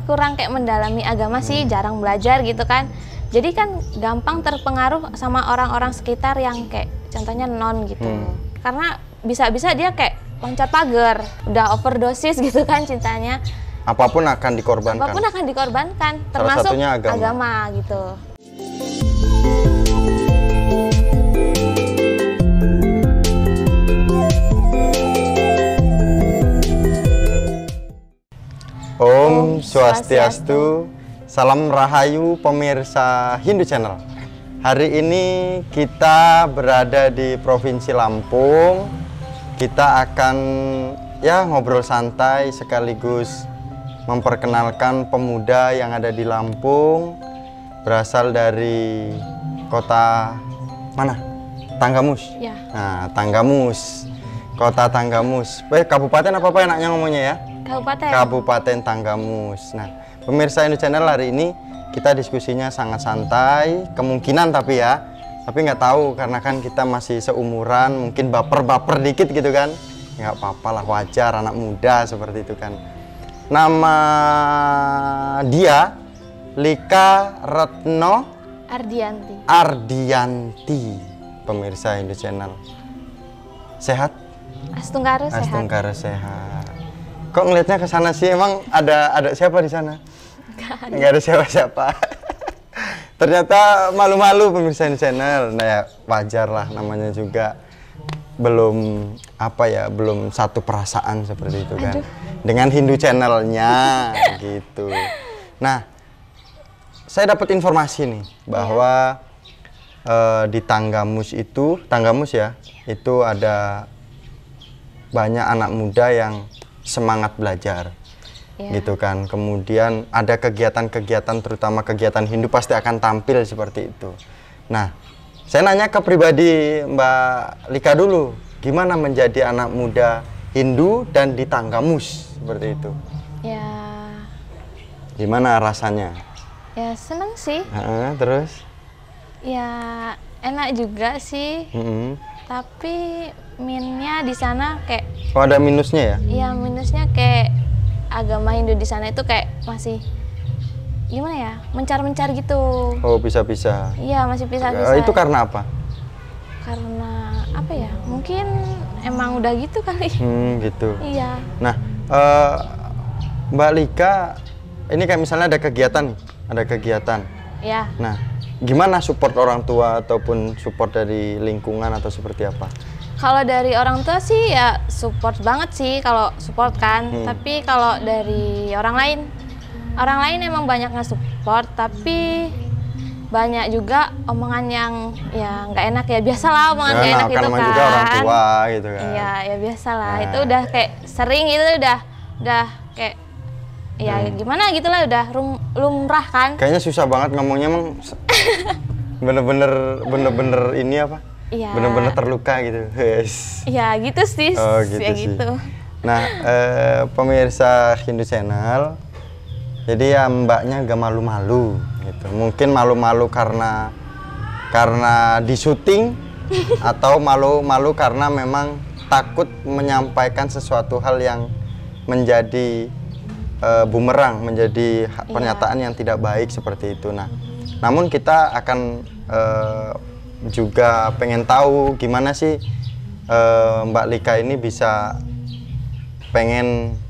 kurang kayak mendalami agama sih, jarang belajar gitu kan. Jadi kan gampang terpengaruh sama orang-orang sekitar yang kayak contohnya non gitu. Karena bisa-bisa dia kayak loncat pagar, udah overdosis gitu kan cintanya. Apapun akan dikorbankan. Apapun akan dikorbankan, Salah termasuk satunya agama gitu. Om Swastiastu, salam rahayu pemirsa Hindu Channel. Hari ini kita berada di Provinsi Lampung. Kita akan ngobrol santai sekaligus memperkenalkan pemuda yang ada di Lampung, berasal dari kota mana? Tanggamus. Ya. Nah, Tanggamus, kota Tanggamus. Kabupaten apa enaknya ngomongnya ya? Kabupaten. Kabupaten Tanggamus. Nah, pemirsa Hindu Channel, hari ini kita diskusinya sangat santai, kemungkinan tapi nggak tahu karena kan kita masih seumuran, mungkin baper-baper dikit gitu kan. Nggak apa-apa lah, wajar, anak muda seperti itu kan. Nama dia Lika Retno Ardianti, pemirsa Hindu Channel. Sehat? Astunggara sehat. Astunggara sehat. Kok ngelihatnya ke sana sih? Emang ada siapa di sana? Nggak ada siapa-siapa. Ternyata malu-malu pemirsa Hindu Channel. Nah ya wajar lah, namanya juga belum belum satu perasaan seperti itu kan. Dengan Hindu Channelnya gitu. Nah, saya dapat informasi nih bahwa di Tanggamus itu ada banyak anak muda yang semangat belajar, gitu kan. Kemudian ada kegiatan-kegiatan, terutama kegiatan Hindu pasti akan tampil seperti itu. Nah, saya nanya ke pribadi Mbak Lika dulu, gimana menjadi anak muda Hindu dan di Tanggamus seperti itu? Ya. Gimana rasanya? Ya seneng sih. Terus? Ya enak juga sih. Tapi minusnya di sana kayak. Oh, ada minusnya ya? Iya, minusnya kayak agama Hindu di sana itu kayak masih gimana ya, mencar-mencar gitu. Oh, pisah-pisah. Iya, masih pisah-pisah. Itu karena apa? Karena apa ya? Mungkin emang udah gitu kali. Gitu. Iya. Nah, Mbak Lika, ini kayak misalnya ada kegiatan. Iya. Nah, gimana support orang tua ataupun support dari lingkungan atau seperti apa? Kalau dari orang tua sih ya support banget sih, kalau support kan. Tapi kalau dari orang lain emang banyak nge-support, tapi banyak juga omongan yang ya nggak enak ya, biasalah omongan nggak enak gitu kan. Juga orang tua gitu kan. Iya, ya biasalah. Itu udah kayak sering itu udah kayak ya gimana gitulah, udah lumrah kan. Kayaknya susah banget ngomongnya, emang bener-bener ini apa? Iya. Bener-bener terluka gitu. Iya gitu sih. Oh, gitu sih. Gitu. Nah, pemirsa Hindu Channel, jadi ya mbaknya gak malu-malu gitu. Mungkin malu-malu karena di syuting atau malu-malu karena memang takut menyampaikan sesuatu hal yang menjadi bumerang, menjadi pernyataan yang tidak baik seperti itu. Nah, namun kita akan juga pengen tahu gimana sih Mbak Lika ini bisa pengen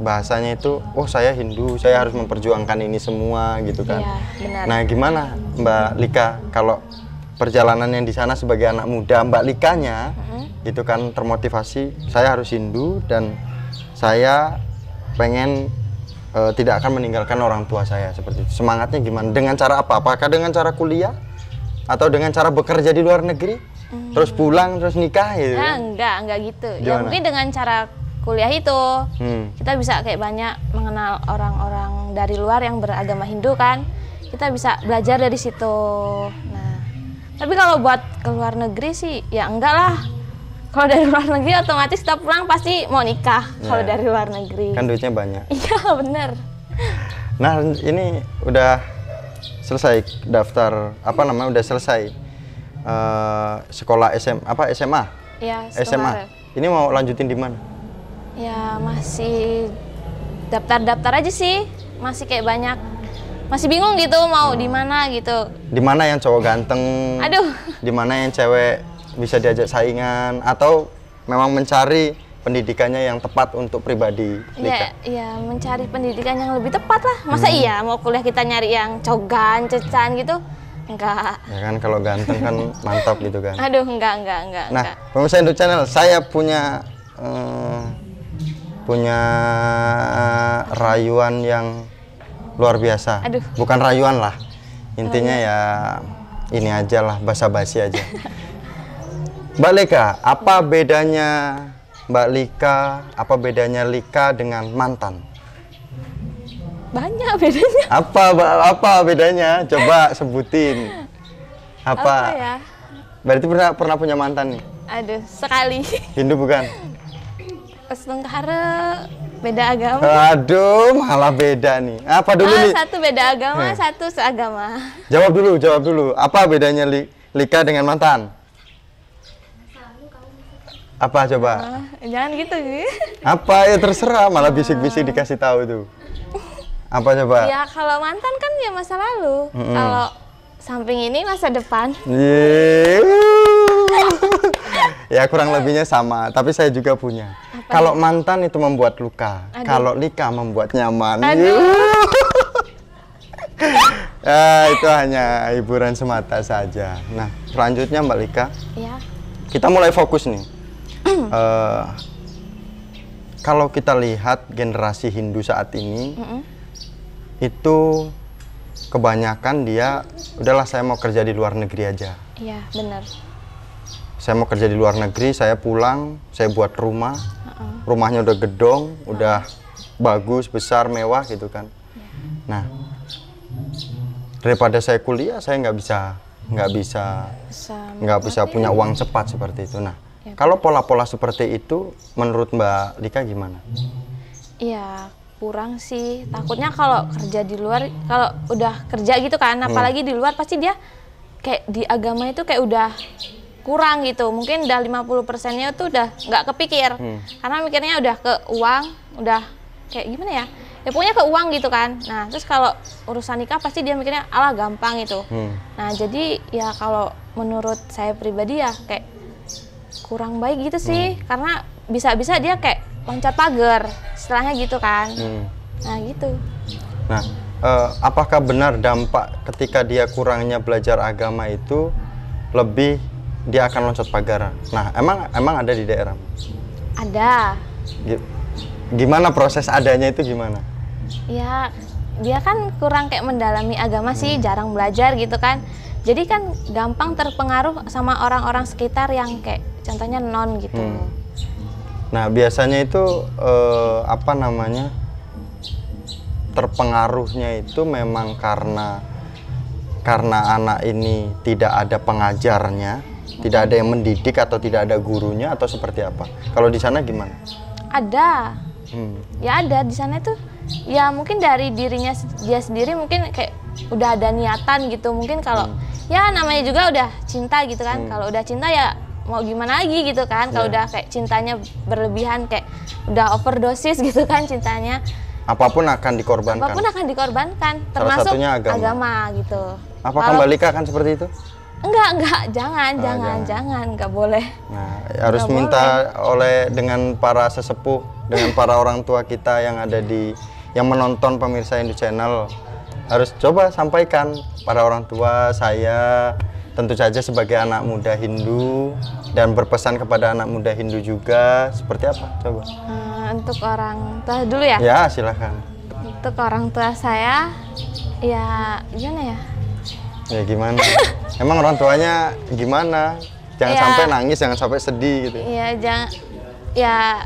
bahasanya itu, saya Hindu, saya harus memperjuangkan ini semua gitu kan. Iya, benar. Nah, gimana Mbak Lika kalau perjalanan yang di sana sebagai anak muda, Mbak Likanya itu kan termotivasi, saya harus Hindu dan saya pengen tidak akan meninggalkan orang tua saya seperti itu. Semangatnya gimana? Dengan cara apa? Apakah dengan cara kuliah? Atau dengan cara bekerja di luar negeri, terus pulang, terus nikah gitu? Nah, enggak gitu. Gimana? Ya mungkin dengan cara kuliah itu, kita bisa kayak banyak mengenal orang-orang dari luar yang beragama Hindu kan. Kita bisa belajar dari situ. Nah, tapi kalau buat ke luar negeri sih, ya enggak lah. Kalau dari luar negeri otomatis kita pulang pasti mau nikah. Kalau dari luar negeri. Kan duitnya banyak. Iya, bener. Nah, ini udah selesai daftar udah selesai sekolah SMA? Ya, SMA. Ini mau lanjutin di mana? Ya masih daftar-daftar aja sih. masih kayak banyak, masih bingung gitu mau di mana gitu. Di mana yang cowok ganteng? Aduh. Di mana yang cewek bisa diajak saingan? Atau memang mencari pendidikannya yang tepat untuk pribadi Lika? Iya, mencari pendidikan yang lebih tepat lah. Masa iya mau kuliah kita nyari yang cogan, cecan gitu? Enggak. Ya kan kalau ganteng kan mantap gitu kan. Aduh, enggak. Nah, pemirsa Indo Channel, saya punya rayuan yang luar biasa. Aduh. Bukan rayuan lah. Intinya ya ini aja lah, basa-basi aja. Mbak Lika, apa bedanya Lika dengan mantan? Banyak bedanya. Apa bedanya? Coba sebutin. Apa ya? Berarti pernah punya mantan nih? Aduh, sekali. Hindu bukan? Setengkara beda agama. Aduh, malah beda nih. Apa dulu nih? Satu beda agama, satu seagama. Jawab dulu. Apa bedanya Lika dengan mantan? Apa coba? Jangan gitu. Apa ya terserah, malah bisik-bisik dikasih tahu tuh. Apa coba? Ya kalau mantan kan ya masa lalu. Kalau samping ini masa depan. Ya kurang lebihnya sama, tapi saya juga punya. Kalau mantan itu membuat luka, kalau Lika membuat nyaman. Itu hanya hiburan semata saja. Nah, selanjutnya Mbak Lika, kita mulai fokus nih. Kalau kita lihat generasi Hindu saat ini, itu kebanyakan dia, udahlah saya mau kerja di luar negeri aja. Iya, benar. Saya mau kerja di luar negeri, saya pulang, saya buat rumah, rumahnya udah gedong, udah bagus, besar, mewah gitu kan. Nah, daripada saya kuliah, saya nggak bisa punya uang cepat seperti itu. Nah, kalau pola-pola seperti itu, menurut Mbak Lika gimana? Iya, kurang sih. Takutnya kalau kerja di luar, kalau udah kerja gitu kan, apalagi di luar pasti dia kayak di agama itu kayak udah kurang gitu. Mungkin udah 50%-nya tuh udah nggak kepikir. Karena mikirnya udah ke uang, udah kayak gimana ya? Ya pokoknya ke uang gitu kan. Nah, terus kalau urusan nikah pasti dia mikirnya alah gampang itu. Nah, jadi ya kalau menurut saya pribadi ya kayak kurang baik gitu sih. Karena bisa-bisa dia kayak loncat pagar, istilahnya gitu kan. Nah gitu. Nah, apakah benar dampak ketika dia kurangnya belajar agama itu lebih dia akan loncat pagar? Nah, emang ada di daerah? Ada. Gimana proses adanya itu gimana? Ya, dia kan kurang kayak mendalami agama sih, jarang belajar gitu kan. Jadi kan gampang terpengaruh sama orang-orang sekitar yang kayak contohnya non gitu. Nah, biasanya itu terpengaruhnya itu memang karena anak ini tidak ada pengajarnya, tidak ada yang mendidik atau tidak ada gurunya atau seperti apa? Kalau di sana gimana? Ada. Ya ada di sana itu. Ya mungkin dari dirinya dia sendiri mungkin kayak udah ada niatan gitu. Mungkin kalau ya namanya juga udah cinta gitu kan. Kalau udah cinta ya mau gimana lagi gitu kan. Kalau udah kayak cintanya berlebihan, kayak udah overdosis gitu kan cintanya. Apapun akan dikorbankan. Apapun akan dikorbankan, salah termasuk satunya agama gitu. Apakah Mbak Lika akan seperti itu? Enggak, jangan, enggak boleh. Nah, harus minta dengan para sesepuh, dengan para orang tua kita yang ada yang menonton pemirsa Indo Channel, harus coba sampaikan pada orang tua saya, tentu saja sebagai anak muda Hindu, dan berpesan kepada anak muda Hindu juga, seperti apa? Coba. Untuk orang tua dulu ya? Ya, silakan. Untuk orang tua saya, ya gimana ya? Ya gimana? Emang orang tuanya gimana? Jangan sampai nangis, jangan sampai sedih gitu. Iya, ya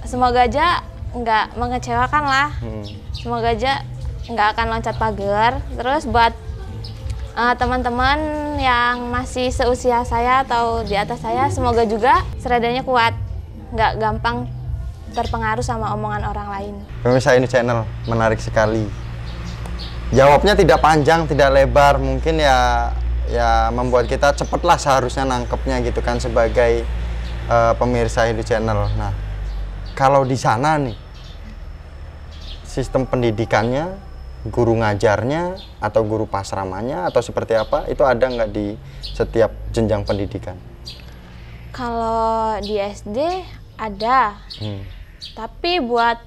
semoga aja nggak mengecewakan lah. Semoga aja nggak akan loncat pagar. Terus buat teman-teman yang masih seusia saya atau di atas saya, semoga juga seradanya kuat, nggak gampang terpengaruh sama omongan orang lain. Pemirsa Indo Channel, menarik sekali. Jawabnya tidak panjang, tidak lebar, mungkin ya membuat kita cepatlah seharusnya nangkepnya gitu kan sebagai pemirsa Indo Channel. Nah, kalau di sana nih sistem pendidikannya, guru ngajarnya, atau guru pasramanya, atau seperti apa? Itu ada nggak di setiap jenjang pendidikan? Kalau di SD ada, tapi buat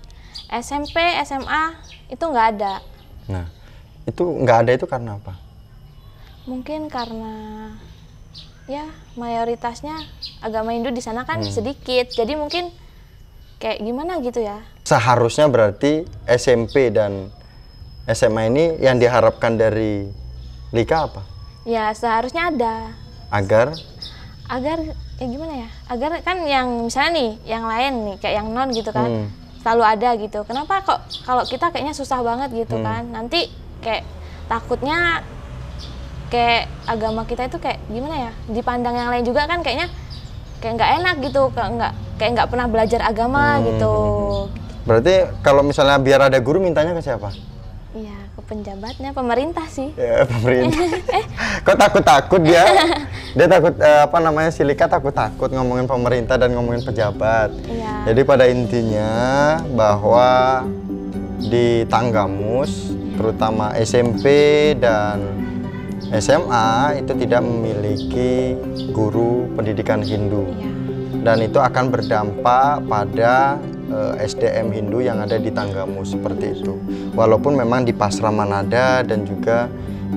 SMP, SMA itu nggak ada. Nah, itu nggak ada itu karena apa? Mungkin karena ya mayoritasnya agama Hindu di sana kan sedikit, jadi mungkin kayak gimana gitu ya. Seharusnya berarti SMP dan SMA ini yang diharapkan dari Lika apa? Ya seharusnya ada. Agar Ya gimana ya? Agar kan yang misalnya nih, yang lain nih kayak yang non gitu kan, selalu ada gitu. Kenapa kok kalau kita kayaknya susah banget gitu kan? Nanti kayak takutnya kayak agama kita itu kayak gimana ya, dipandang yang lain juga kan kayaknya kayak nggak enak gitu, kayak nggak pernah belajar agama gitu. Berarti kalau misalnya biar ada guru mintanya ke siapa? Iya, ke penjabatnya, pemerintah sih. Ya, pemerintah. Kok takut-takut dia? Dia takut apa namanya, si Lika takut-takut ngomongin pemerintah dan ngomongin pejabat. Iya. Jadi pada intinya bahwa di Tanggamus terutama SMP dan SMA itu tidak memiliki guru pendidikan Hindu, dan itu akan berdampak pada SDM Hindu yang ada di Tanggamus seperti itu. Walaupun memang di Pasraman ada dan juga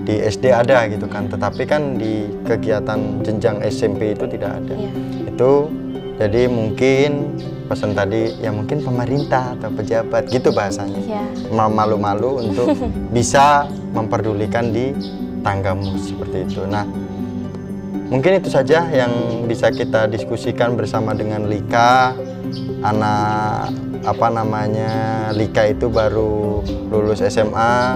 di SD ada gitu kan, tetapi kan di kegiatan jenjang SMP itu tidak ada. Itu jadi mungkin pesan tadi ya mungkin pemerintah atau pejabat gitu bahasanya, malu-malu untuk bisa memperdulikan di Tanggamus seperti itu. Nah, mungkin itu saja yang bisa kita diskusikan bersama dengan Lika. Anak apa namanya, Lika itu baru lulus SMA,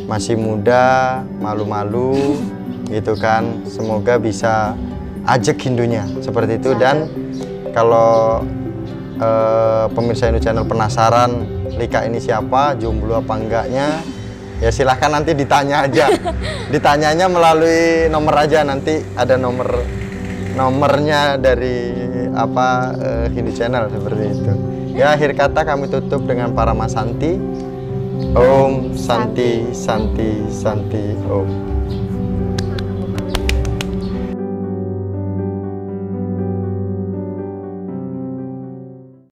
masih muda, malu-malu gitu kan. Semoga bisa ajak Hindunya seperti itu. Dan kalau pemirsa Hindu Channel penasaran Lika ini siapa, jomblo apa enggaknya, ya silahkan nanti ditanya aja. Ditanyanya melalui nomor aja, nanti ada nomornya dari apa Hindu Channel seperti itu. Ya, akhir kata kami tutup dengan Paramasanti. Om Santi Santi Santi Om.